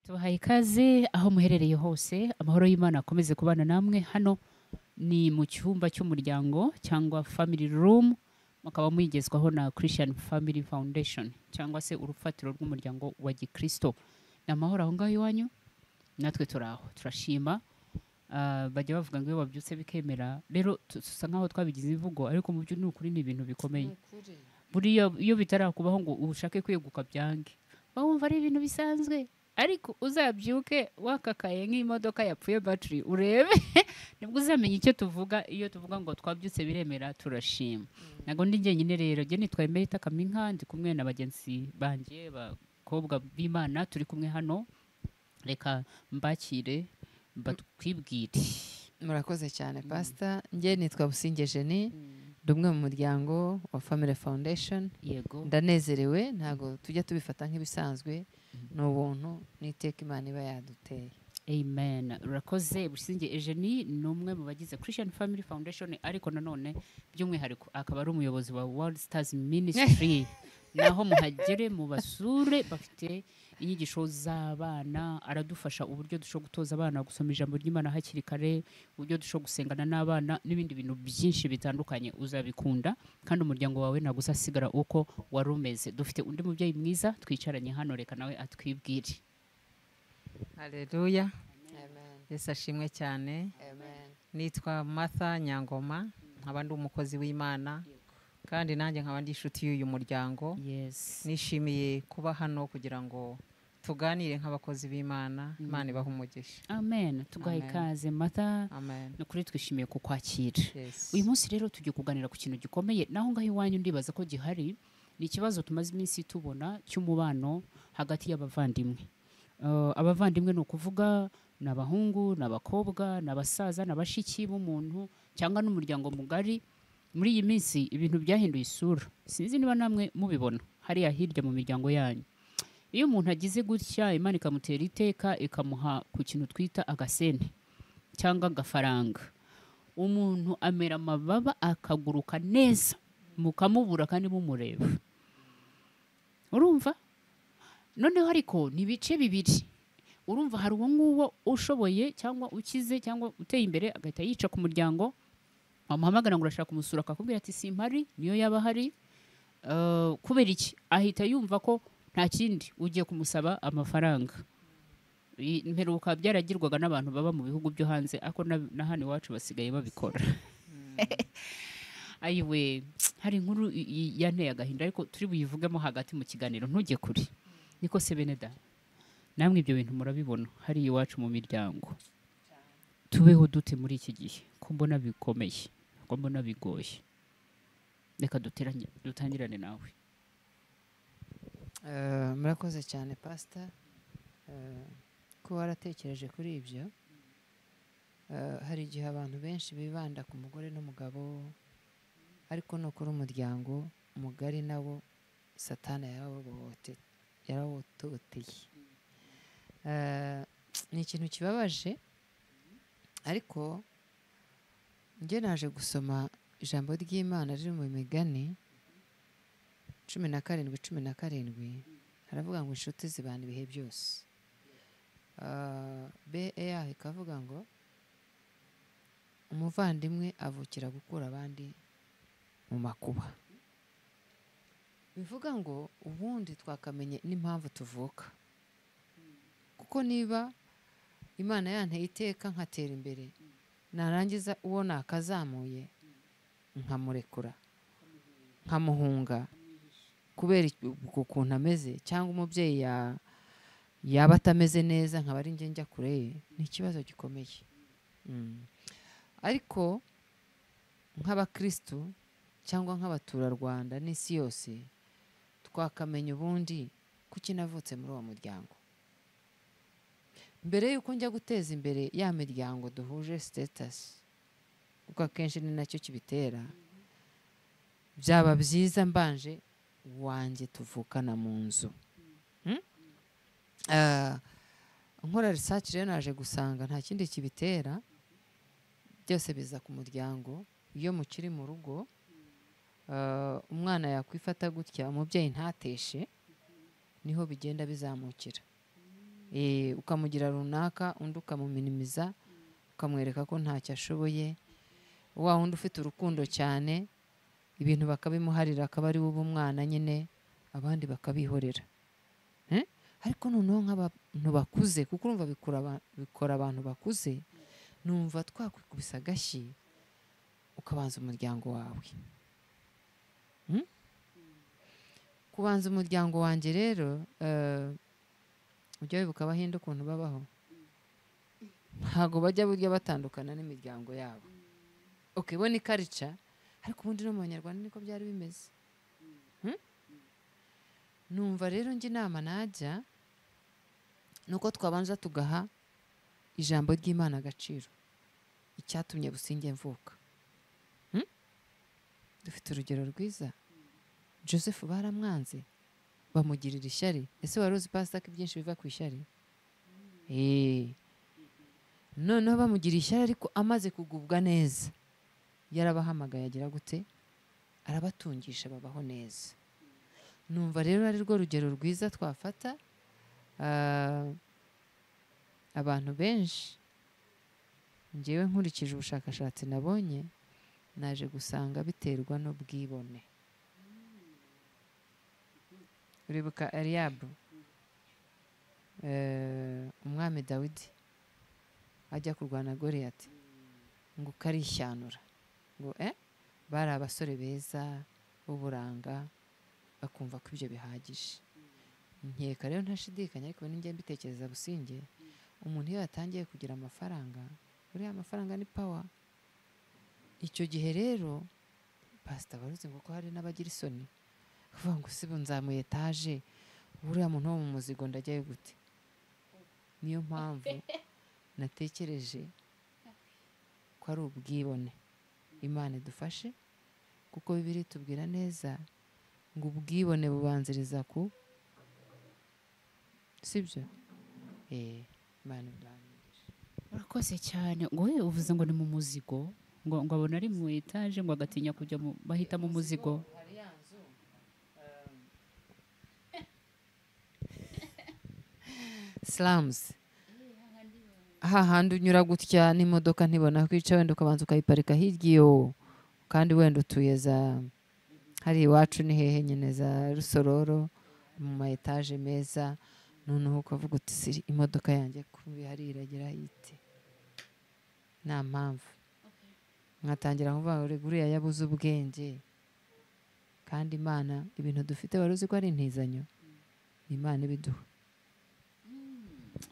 tubahaye ikaze aho muherereye hose, amahoro y'Imana akomeze kubana namwe. Hano ni mu cyumba cy'umuryango cyangwa family room, mukaba muyigezwaho na Christian Family Foundation cyangwa se urufatiro rw'umuryango wa Gikristo. Ni amahoro aho ngaho iwanyu, natwe turaho turashima. Bajya bavuga ngo iyo babyutse bikemera, rero tusa nkaho twabigize ivugo, ariko mu by'ukuri n'ukuri ni ibintu bikomeye. Buriya iyo bitarakubaho ngo ubushake kweguka byange, wumva ari ibintu bisanzwe, ariko uzabyuke wakakaye nk'imodoka yapfuye battery urebe nibwo uzamenya icyo tuvuga. Iyo tuvuga ngo twabyutse biremera, turashima. Nago ndi njyenyine rero, je nitwaye Merita Kaminka, ndi kumwe na bagenzi banje bakobwa b'Imana, turi kumwe hano. Reka mbakire batwibwire. Murakoze cyane pastor. Nge nitwa Businge Jenny, dumwe mu muryango wa Family Foundation. Yego, Ndanezerewe, ntago tujya tubifata nk'ibisanzwe, n'ubuntu n'iteka Imana iba yaduteye. amen. Urakoze. Businge Jenny ni umwe mu bagize Christian Family Foundation, ariko nanone by'umwihariko akaba ari umuyobozi wa World Stars Ministry. Naho muhagere mu basure, bafite inyigisho z'abana, aradufasha uburyo dushobora gutoza abana gusoma ijambo ry'Imana hakiri kare, uburyo dushobora gusengana n'abana n'ibindi bintu byinshi bitandukanye. Uzabikunda kandi umuryango wawe ntabwo uzasigara uko wari umeze. Dufite undi mubyeyi mwiza twicaranye hano, reka nawe atwibwire. Haleluya. Amen. Yesu ashimwe cyane. Amen. Nitwa Martha Nyangoma, nkaba ndi umukozi w'Imana kandi nanjye nkaba ndi inshuti y'uyu muryango. Yes. Nishimiye kuba hano kugira ngo tuganire nk'abakozi b'Imana. Imana ibahe umugisha. Amen. Tugaye Amen. ikaze Martha. Amen. Nukuri twishimiye kukwakira. Yes. Uyu munsi rero tugiye kuganira ku kintu gikomeye, naho ngaho iwanyu ndibaza ko gihari. Ni ikibazo tumaze iminsi tubona cy'umubano hagati y'abavandimwe. Abavandimwe ni ukuvuga ni abahungu, ni abakobwa, ni abasaza, ni abashiki b'umuntu cyangwa n'umuryango mugari. Muri iyi minsi ibintu byahinduye isura, sinzi niba namwe mubibona hariya hirya mu miryango yanyu. Iyo umuntu agize gutya, Imana ikamutera iteka, ikamuha ku kintu twita agasente cyangwa agafaranga, umuntu amera amababa akaguruka neza, mukamubura kandi mumureba. Urumva? Noneho ariko ni ibice bibiri. Urumva hari uwo nguwo ushoboye cyangwa ukize cyangwa uteye imbere, agahita yica ku muryango, wamuhamagara ngo urashaka kumusura, akakubwira ati simpari, niyo yaba hari. Kubera iki? Ahita yumva ko nta kindi ugiye kumusaba amafaranga. Imperuka byaragirwaga n'abantu baba mu bihugu byo hanze, ako na hano iwacu basigaye babikora. Ayiwe, hari inkuru yanteye agahinda, ariko turi buyivugemo hagati mu kiganiro, ntujye kure. Niko se Beneda, namwe ibyo bintu murabibona hari iwacu mu miryango. Tubeho dute muri iki gihe ko mbona bikomeye, ko mbona bigoye? Reka dutangirane nawe. Murakoze cyane pastor. Ko waratekereje kuri ibyo. Hari igihe abantu benshi bibanda ku mugore n'umugabo, ariko no kuri umuryango mugari nawo Satani yarawutoteye. Ni ikintu kibabaje, ariko njye naje gusoma ijambo ry'Imana riri mu Migani 17:17, haravuga ngo inshuti zibana ibihe byose. BEA ikavuga ngo umuvandimwe avukira gukura abandi mu makuba. Bivuga ngo ubundi twakamenye n'impamvu tuvuka, kuko niba Imana yanteye iteka nkatera imbere, narangiza uwo nakazamuye nkamurekura, nkamuhunga kubera ukuntu ameze, cyangwa umubyeyi yaba atameze neza nkaba ari njye njya kure ye, ni ikibazo gikomeye. Ariko nk'abakristo cyangwa nk'abaturarwanda n'isi yose, twakamenya ubundi kuki navutse muri uwo muryango. Mbere yuko njya guteza imbere ya miryango duhuje status, kuko akenshi ni nacyo kibitera, byaba byiza mbanje wanjye tuvukana mu nzu. Nkora research rero naje gusanga nta kindi kibitera, byose biza ku muryango. Iyo mukiri mu rugo, umwana yakwifata gutya, umubyeyi ntateshe, niho bigenda bizamukira. ukamugira runaka undi ukamuminimiza ukamwereka ko ntacyo ashoboye, wa wundi ufite urukundo cyane ibintu bakabimuharira akaba ari we uba umwana nyine abandi bakabihorera. Ariko noneho nk'abantu bakuze, kuko urumva bikora abantu bakuze, numva twakwikubisa agashyi ukabanza umuryango wawe. Kubanza umuryango wanjye rero, ujya wibuka abahinde ukuntu babaho, ntabwo bajya burya batandukana n'imiryango yabo. Bo ni karica, ariko ubundi no mu banyarwanda niko byari bimeze. Numva rero njye inama najya ni uko twabanza tugaha ijambo ry'Imana agaciro, icyatumye Businge mvuka. Dufite urugero rwiza, Joseph baramwanze bamugirira ishyari. Ese wari uzi pastor ko ibyinshi biva ku ishyari? Noneho bamugiriye ishyari, ariko amaze kugubwa neza yarabahamagaye agira gute, arabatungisha babaho neza. Numva rero ari rwo rugero rwiza twafata. Abantu benshi njyewe nkurikije ubushakashatsi nabonye, naje gusanga biterwa n'ubwibone. Uribuka Eliyabu, umwami Dawidi ajya kurwana Goliyati, ngo karishanura, ngo bari abasore beza b'uburanga, bakumva ko ibyo bihagije. Nkeka rero ntashidikanya, ariko ninjye mbitekereza Businge, umuntu iyo yatangiye kugira amafaranga, buriya amafaranga ni power. Icyo gihe rero pastor baruzi ngo ko hari n'abagira isoni, kuvuga ngo sibo nzamuye etaje, buriya muntu wo mu muzigo ndajyayo gute? Niyo mpamvu natekereje ko ari ubwibone. Imana idufashe, kuko Bibiliya itubwira neza ngo ubwibone bubanziriza ku, sibyo? Imana ibangisha. urakoze cyane. ngo we uvuze ngo ni mu muzigo, ngo abona ari mu etaje, ngo agatinya kujya bahita mu muzigo. Slums, hahandi unyura gutya n'imodoka ntibona kwica, wenda ukabanza ukayiparika hirya iyo, kandi wenda utuye za hari iwacu ni hehe nyine za Rusororo, mu ma etaje meza, noneho ukavuga uti siri imodoka yanjye kumbi hari iragira hite. Nta mpamvu mwatangira kuvuga ngo uriya yabuze ubwenge, kandi Imana ibintu dufite wari uzi ko ari intizanyo, Imana ibiduha.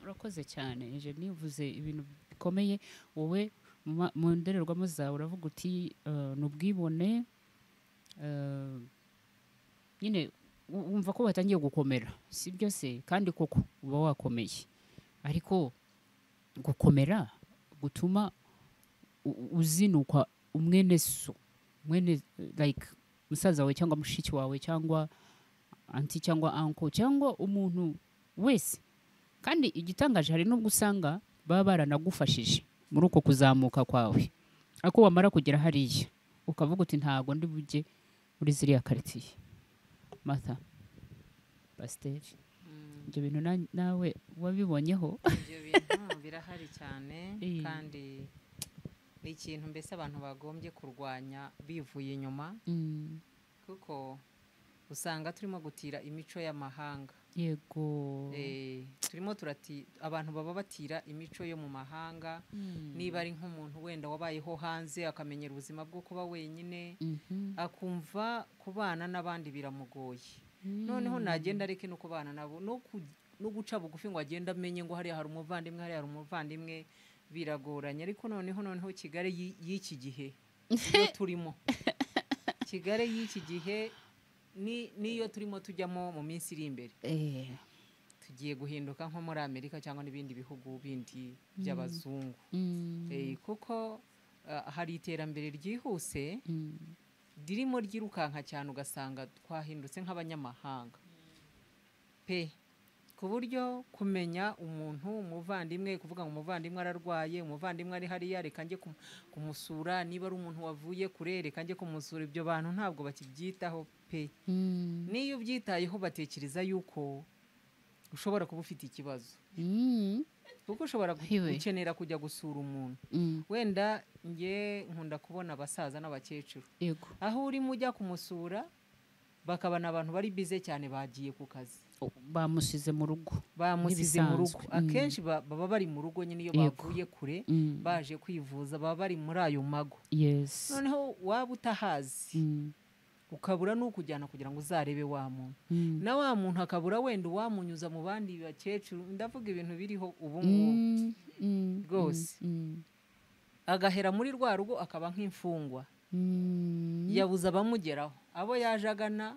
Urakoze cyane. Je nivuze ibintu bikomeye. Wowe mu ndorerwamo zawe uravuga uti ni ubwibone, nyine wumva ko batangiye gukomera, si byo se? Kandi koko uba wakomeye, ariko gukomera gutuma uzinukwa umwene so, mwene like musaza wawe cyangwa mushiki wawe cyangwa anti cyangwa uncle cyangwa umuntu wese. Kandi igitangaje, hari n'ubwo usanga baba baranagufashije muri uko kuzamuka kwawe, ariko wamara kugera hariya ukavuga uti ntago ndi bujye muri ziriya quartier. Martha, Pasiteri, ibyo bintu nawe wabibonyeho? Ibyo bintu birahari cyane, kandi ni ikintu mbese abantu bagombye kurwanya bivuye inyuma, kuko usanga turimo gutira imico y'amahanga. Yego. Turimo abantu baba batira imico yo mu mahanga. Niba ari nk'umuntu wenda wabayeho hanze akamenyera ubuzima bwo kuba wenyine, akumva kubana n'abandi biramugoye. Noneho nagenda areke no kubana nabo, no guca bugufi ngo agenda amenye ngo hariya hari umuvandimwe, hariya hari umuvandimwe, biragoranye. Ariko noneho Kigali y'iki gihe iyo turimo, Kigali y'iki gihe niyo turimo tujyamo mu minsi iri imbere, tugiye guhinduka nko muri Amerika cyangwa n'ibindi bihugu bindi by'abazungu. Kuko hari iterambere ryihuse ririmo ryirukanka cyane, ugasanga twahindutse nk'abanyamahanga pe, ku buryo kumenya umuntu, umuvandimwe, kuvuga ngo umuvandimwe ararwaye, umuvandimwe ari hariya, reka njye kumusura. Niba ari umuntu wavuye kure, reka njye kumusura. Ibyo bantu ntabwo bakibyitaho pe. Niyo ubyitayeho batekereza yuko ushobora kuba ufite ikibazo kuko ushobora gukenera kujya gusura umuntu wenda nge nkunda kubona abasaza n'abakecuru aho urimo ujya kumusura bakabana abantu bari bize cyane bagiye ku kazi bamusize mu rugo akenshi baba bari mu rugo nyine iyo bavuye kure baje kwivuza baba bari muri ayo mago noneho waba utahazi ukabura n'ukujyana kugira ngo uzarebe wa muntu na wa muntu akabura wenda uwamunyuza mu bandi bakecuru ndavuga ibintu biriho ubu ngubu rwose agahera muri rwa rugo akaba nk'imfungwa yabuze abamugeraho abo yaje agana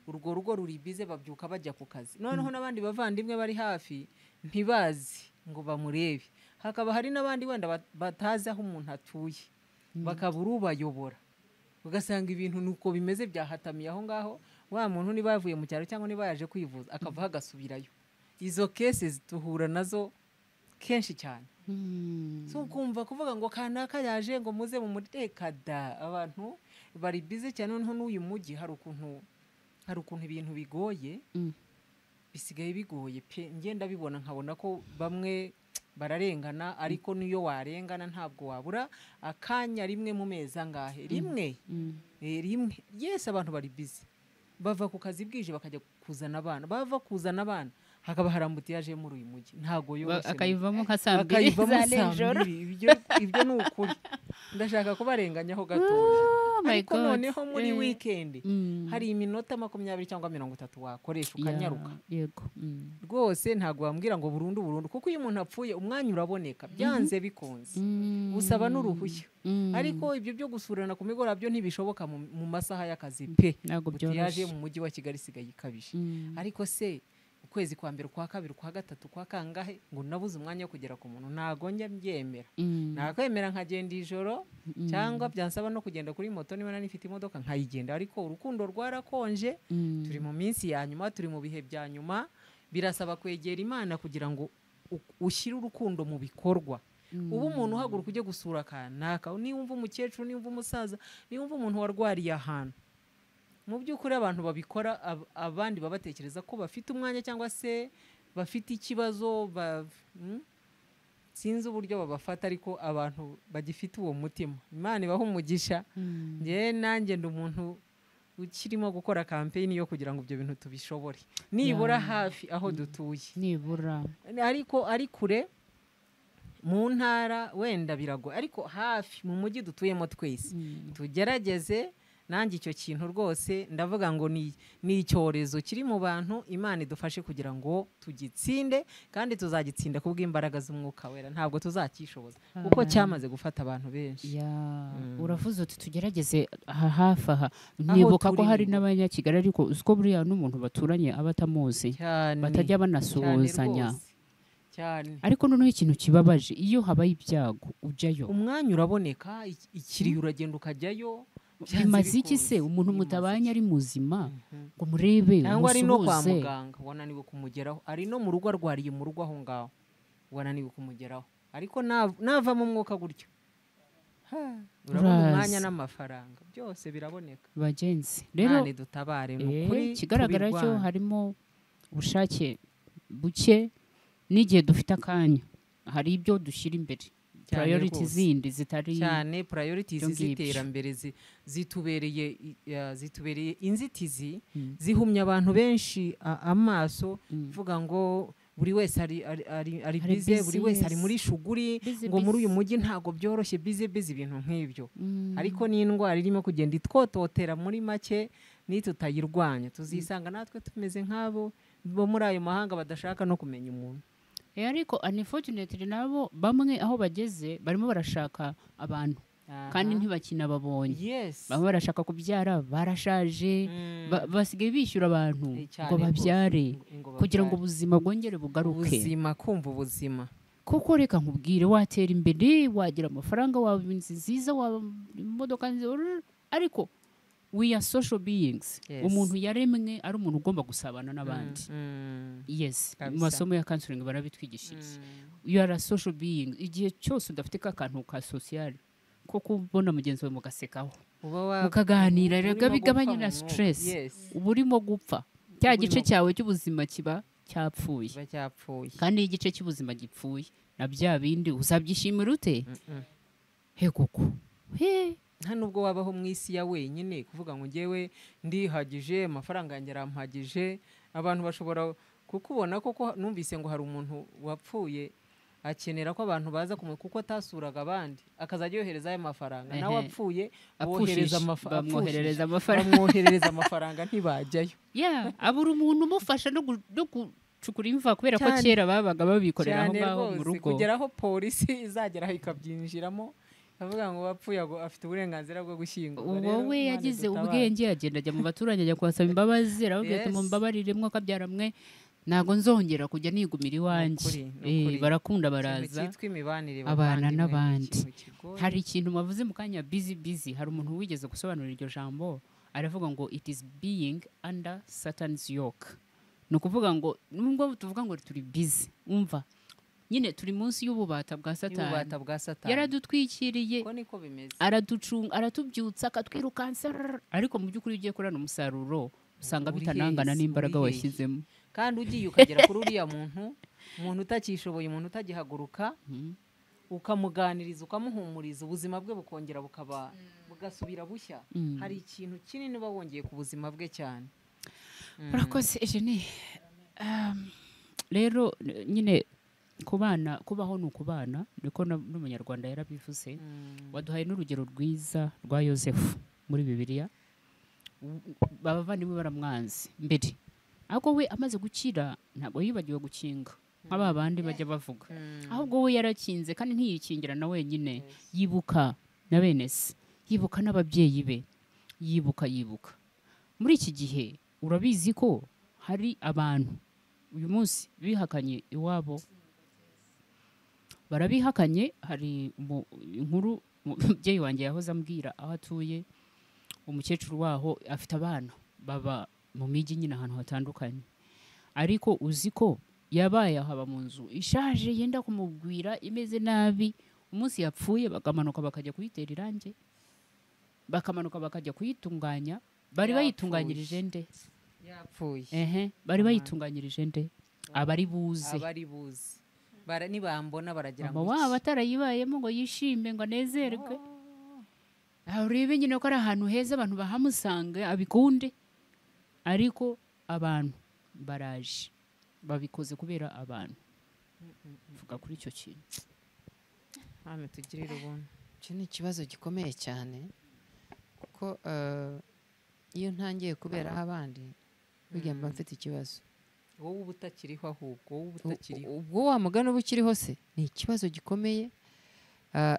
urwo rugo ruri bize babyuka bajya ku kazi noneho n'abandi bavandimwe bari hafi ntibazi ngo bamurebe hakaba hari n'abandi wenda batazi aho umuntu atuye bakabura ubayobora ugasanga ibintu nuko bimeze byahatamiye aho ngaho wa muntu niba yavuye mu cyaro cyangwa niba yaje kwivuza akava agasubirayo izo cases tuhura nazo kenshi cyane so kumva kuvuga ngo kanaka yaje ngo muze mu mutekada abantu bari bize cyane noneho n'uyu mujyi hari ukuntu ibintu bigoye bisigaye bigoye pe ngenda bibona nkabona ko bamwe bararengana ariko niyo warengana ntabwo wabura akanya rimwe mu mezi angahe rimwe yes abantu bari bize bava ku kazi bwije bakajya kuzana abana bava kuzana abana hakaba harambuti yaje muri uyu mujyi ntago yoroshye akayivamo nka saa mbiri za nijoro ibyo ni ukuri ndashaka kubarenganyaho gatoya ariko noneho muri weekend hari iminota 20 cyangwa 30 wakoresha ukanyaruka rwose ntago wambwira ngo burundu kuko iyo umuntu apfuye umwanya uraboneka byanze bikonze usaba n'uruhushya ariko ibyo byo gusurana ku migora byo ntibishoboka mu masaha y'akazi pe yaje mu mujyi wa Kigali sigaye ikabije ariko se ukwezi kwa mbere kwa kabiri kwa gatatu kwa kangahe ngo nabuze umwanya wo kugera ku muntu ntago njya mbyemera nakwemera nkagenda ijoro cyangwa byansaba no kugenda kuri moto niba nifite imodoka nkayigenda ariko urukundo rwarakonje turi mu minsi ya nyuma turi mu bihe bya nyuma birasaba kwegera Imana kugira ngo ushyire urukundo mu bikorwa ubu umuntu uhaguruka ujye gusura kanaka niwumva umukecuru niwumva umusaza niwumva umuntu warwariye ahantu mu by'ukuri abantu babikora abandi babatekereza ko bafite umwanya cyangwa se bafite ikibazo sinzi uburyo babafata ariko abantu bagifite uwo mutima Imana ibaha umugisha nanjye ndi umuntu ukirimo gukora campaign yo kugira ngo ibyo bintu tubishobore nibura hafi aho dutuye nibura ariko ari kure mu ntara wenda birago ariko hafi mu mujyi dutuyemo twese tugerageze nanjye icyo kintu rwose ndavuga ngo ni icyorezo kiri mu bantu Imana idufashe kugira ngo tugitsinde kandi tuzagitsinda kubw'imbaraga z'umwuka wera ntabwo tuzakishoboza kuko cyamaze gufata abantu benshi uravuze uti tugerageze hafi aha nibuka ko hari n'abanyakigali ariko uziko buriya n'umuntu baturanye aba atamuzi batajya banasuhuzanya ariko noneho ikintu kibabaje iyo habaye ibyago ujyayo umwanya uraboneka ikiriyo uragenda ukajyayo bimaze iki se umuntu mutabanye ari muzima ngo murebe cyangwa ari no kwa muganga wananiwe kumugeraho ari no mu rugo arwariye mu rugo aho ngaho wananiwe kumugeraho ariko nava mu mwuka gutyo urabona umwanya n'amafaranga byose biraboneka bagenzi rero dutabare kigaragara cyo harimo ubushake buke n'igihe dufite akanya hari ibyo dushyira imbere priority zindi zitari cyane priorities z'iterambere zitubereye inzitizi zihumya abantu benshi amaso vuga ngo buri wese ari bize buri wese ari muri shuguri ngo muri uyu mujyi ntago byoroshye bize ibintu nk'ibyo ariko ni indwara irimo kugenda itwototera muri make nitutayirwanya tuzisanga natwe tumeze nk'abo bo muri ayo mahanga badashaka no kumenya umuntu ariko unfortunately nabo bamwe aho bageze barimo barashaka abantu kandi ntibakinababonye bamwe barashaka kubyara barashaje basigaye bishyura abantu ngo babyare kugira ngo ubuzima bwongere bugaruke ubuzima kumva ubuzima kuko reka nkubwire watera imbere wagira amafaranga wawe inzu nziza wawe imodoka nziza ariko we are social beings umuntu yaremwe ari umuntu ugomba gusabana n'abandi mu masomo ya counseling barabitwigishije you are a social being igihe cyose udafite akantu ka social ko kubona mugenzi wawe mugasekaho mukaganira rega bigabanya na stress uba urimo gupfa cya gice cyawe cy'ubuzima kiba cyapfuye kiba cyapfuye. kandi iyo igice cy'ubuzima gipfuye na bya bindi uzabyishimira ute he koko he nta nubwo wabaho mu isi ya wenyine kuvuga ngo ngewe ndihagije amafaranga yanjye arampagije. Abantu bashobora kukubona koko. Numvise ngo hari umuntu wapfuye akenera ko abantu baza kuko atasuraga abandi akazajya yohereza ayo mafaranga. Nawe apfuye bamwoherereza amafaranga ntibajyayo. abura umuntu umufasha no gucukura imva kubera ko kera babaga babikorera aho ngaho mu rugo kugeraho polisi izageraho ikabyinjiramo avuga ngo wapfuye afite uburenganzira bwo gushyingurwa. wowe yagize ubwenge agenda ajya mu baturage ajya kubasaba imbabazi arababwira ati mumbabariremwo akabyaramwe ntago nzongera kujya nigumira iwanjye. Barakunda baraza abana n'abandi. Hari ikintu mavuze mu kanya busy hari umuntu wigeze gusobanura iryo jambo aravuga ngo it is being under Satan's yoke. No kuvuga ngo nubwo tuvuga ngo turi busy umva nyine turi munsi y'ububata bwa Satani. Yaradutwikiriye araducunga aratubyutsa akatwirukansa ariko mu by'ukuri ugiye kurana umusaruro usanga bitanangana n'imbaraga washyizemo. Kandi ugiye ukagera kuri uriya muntu utakishoboye umuntu utagihaguruka ukamuganiriza ukamuhumuriza ubuzima bwe bukongera bugasubira bushya. Hari ikintu kinini uba wongeye ku buzima bwe cyane. Urakoze Eugenie. Rero nyine kubaho ni ukubana niko n'umunyarwanda yarabivuze. Waduhaye n'urugero rwiza rwa Yosefu muri Bibiliya. Abavandimwe baramwanze mbere ahubwo we amaze gukira ntabwo yibagiwe gukinga nk'aba bandi bajya bavuga. Ahubwo we yarakinze kandi ntiyikingira na wenyine. Yibuka na bene se yibuka n'ababyeyi be yibuka muri iki gihe. Urabizi ko hari abantu uyu munsi bihakanye iwabo barabihakanye. Hari inkuru umubyeyi wanjye yahoze ambwira aho atuye. Umukecuru waho afite abana baba mu mijyi nyine ahantu hatandukanye ariko uzi ko yabaye haba mu nzu ishaje yenda kumugwira imeze nabi. Umunsi yapfuye bakamanuka bakajya kuyitera irange bakamanuka bakajya kuyitunganya. Bari bayitunganyirije nde? Yapfuye. Bari bayitunganyirije nde? Abari buze nibambona baragira ngo waba atarayibayemo ngo yishime ngo anezerwe. Urebe nyine ko ari ahantu heza abantu bahamusanga abikunde ariko abantu baraje babikoze kubera abantu. Vuga kuri icyo kintu. Hano tugirira ubuntu. Icyo ni ikibazo gikomeye cyane kuko iyo ntangiye kubera abandi burya mba mfite ikibazo. Wowe uba utakiriho ahubwo wowe uba utakiriho. Ubwo wa mugani uba ukiriho se ni ikibazo gikomeye.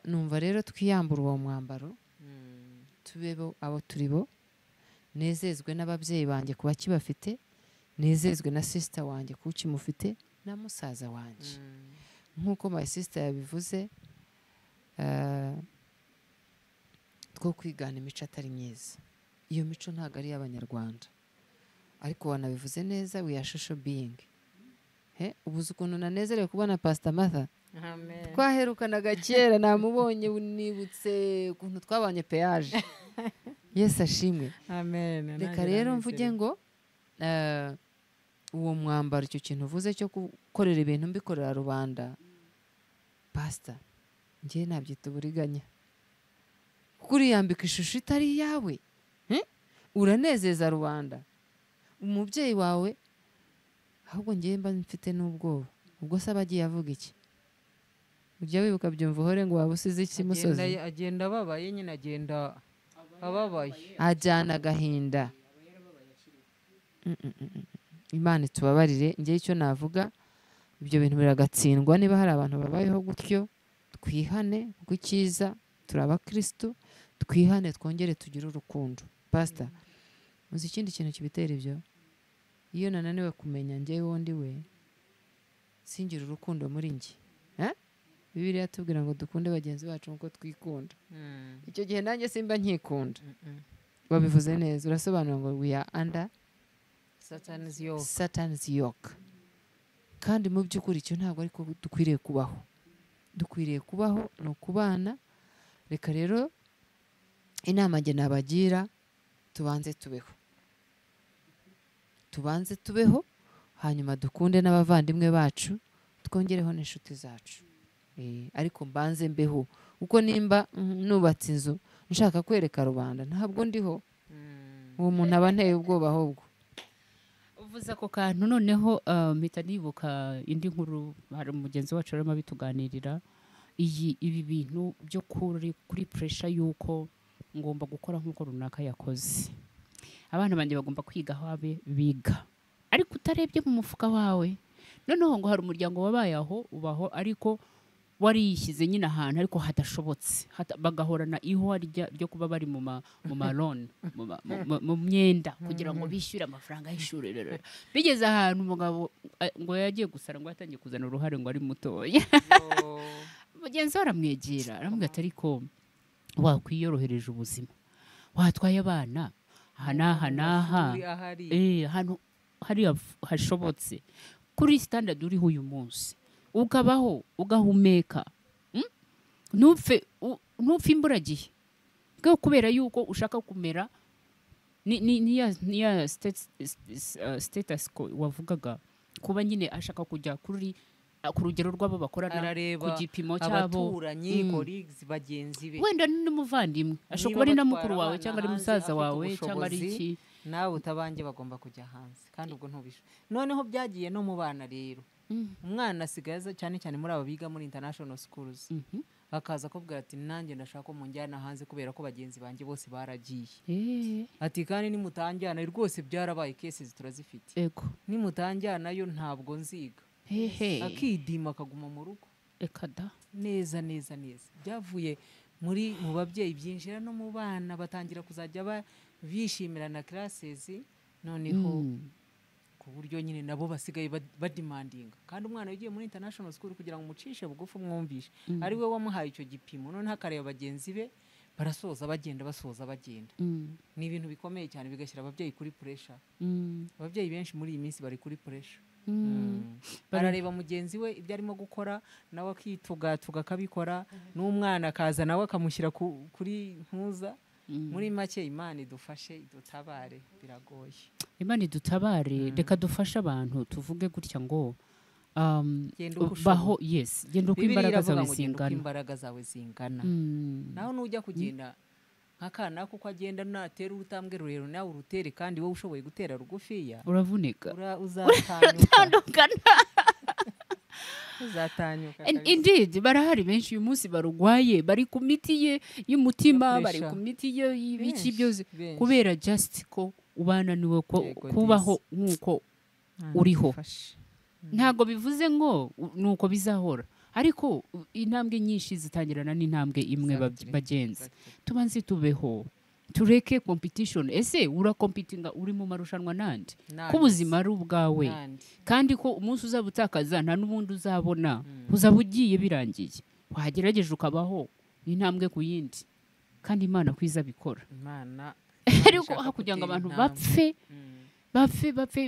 Numva rero twiyambura uwo mwambaro tubebo abo turibo. Nezezwe n'ababyeyi banjye kuba kibafite. Nezezwe na sister wanjye kuba kimufite na musaza wanjye. Nk'uko my sister yabivuze two kwigana imico atari myiza. Iyo mico ntabwo ari iy'Abanyarwanda ariko wanabivuze neza we are social being. Ubuze ukuntu nanezerewe kubona Pastor Martha. Amen. Twaherukanaga kera namubonye nibutse ukuntu twabanye peage. Yes ashimwe. Amen. Reka rero mvuge ngo uwo mwambaro icyo kintu uvuze cyo gukorera ibintu mbikorera rubanda Pastor ngiye nabyita uburiganya. Kuriyambika ishusho itari yawe. Uranezeza rubanda. Umubyeyi wawe ahubwo ngiye mba mfite n'ubwoba. Ubwo se abagiye avuga iki? Ujya wibuka byumva uhore ngo waba usize iki musozi? Agenda ababaye nyine agenda ababaye. Ajyana agahinda. Imana itubabarire. Ngiye icyo navuga ibyo bintu biragatsindwa niba hari abantu babayeho gutyo. Twihane kuko icyiza turi abakristo. Twihane twongere tugire urukundo. Pastor uzi ikindi kintu kibitera ibyo? Iyo nananiwe kumenya njye wundi we singira urukundo muri njye. Bibiliya tubwira ngo dukunde bagenzi bacu nkuko twikunda. Icyo gihe nanjye simba nkikunda. Wabivuze neza urasobanura ngo we are under Satan's yoke. Kandi mu by'ukuri icyo ntabwo ariko dukwiriye kubaho. Dukwiriye kubaho no kubana. Reka rero inama njye nabagira tubanze tubeho hanyuma dukunde n'abavandimwe bacu twongereho n'inshuti zacu. Ariko mbanze mbeho kuko nimba nubatse inzu nshaka kwereka rubanda ntabwo ndiho, uwo muntu aba nteye ubwoba. ahubwo uvuze ako kantu noneho mpita nibuka indi nkuru, hari umugenzi wacu arimo abituganirira, ibi bintu byo kuri pressure y'uko ngomba gukora nk'uko runaka yakoze. Abana banjye bagomba kwiga aho biga, ariko utarebye mu mufuka wawe. Noneho ngo hari umuryango wabaye aho ubaho, ariko wariyishyize nyine ahantu ariko hadashobotse, bagahorana ihwa ryo kuba bari mu malone mu myenda kugira ngo bishyure amafaranga y'ishuri. Bigeze ahantu umugabo ngo yagiye gusara, ngo yatangiye kuzana uruhare ngo ari mutoya. Mugenzi we aramwegera aramubwira ati ariko wakwiyorohereje ubuzima, watwaye abana aha n'aha n'aha, ahantu hariya hashobotse kuri standard uriho uyu munsi, ukabaho ugahumeka, ntupfe imburagihe bwo kubera yuko ushaka kumera niya status ko wavugaga, kuba nyine ashaka kujya ku rugero rw'abo bakorana ku gipimo cyabo, abaturanyi, colleagues, bagenzi be, wenda n'umuvandimwe ashobora kuba ari na mukuru wawe cyangwa ari musaza wawe cyangwa ari iki, nawe utabange bagomba kujya hanze, kandi ubwo ntubisho. Noneho byagiye no mu bana rero, umwana asigaye cyane cyane muri abo biga muri international schools, akaza akubwira ati nanjye ndashaka ko munjyana hanze kubera ko bagenzi banjye bose baragiye. Ati kandi nimutanjyana, rwose byarabaye cases turazifite, nimutanjyanayo ntabwo nziga. Akidima akaguma mu rugo. Neza neza neza byavuye mu babyeyi byinjira no mu bana, batangira kuzajya bishimira na classes, noneho ku buryo nyine nabo basigaye bademandinga. Kandi umwana ugiye muri international school kugira ngo umucishe bugufi umwumvishe, ari we wamuhaye icyo gipimo, noneho akareba bagenzi be barasoza bagenda basoza bagenda. Ni ibintu bikomeye cyane, bigashyira ababyeyi kuri pressure. Ababyeyi benshi muri iyi minsi bari kuri pressure. Barareba mugenzi we ibyo arimo gukora, nawe akitugatuga akabikora, n'umwana akaza nawe akamushyira kuri mpuza. Muri make Imana idufashe, idutabare, biragoye. Imana idutabare, reka dufashe abantu, tuvuge gutya ngo baho, genda uko imbaraga zawe zingana. Naho nujya kugenda nk'akana kuko agenda natera urutambwe rurero nawe urutere, kandi wowe ushoboye gutera rugufiya uravunika, uzatandukana. Indeed, barahari benshi uyu munsi barugwaye, bari ku miti ye y'umutima, bari ku miti ye y'ibiki byose, kubera just ko ubananiwe kubaho nk'uko uriho. Ntago bivuze ngo nuko bizahora, ariko intambwe nyinshi zitangirana n'intambwe imwe. Bagenzi, tubanze tubeho, tureke competition. Ese urakompitinga uri mu marushanwa nande ko ubuzima ari ubwawe, kandi ko umunsi uzabutakaza nta n'ubundi uzabona, uzaba ugiye birangiye. Wagerageje ukabaho intambwe ku yindi, kandi Imana kwiza bikora. Ariko hakugira ngo abantu bapfe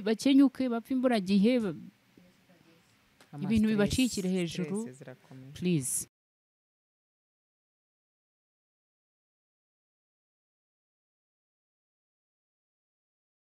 bakenyuke, bapfe imburagihe, ibintu bibacikire hejuru. Please,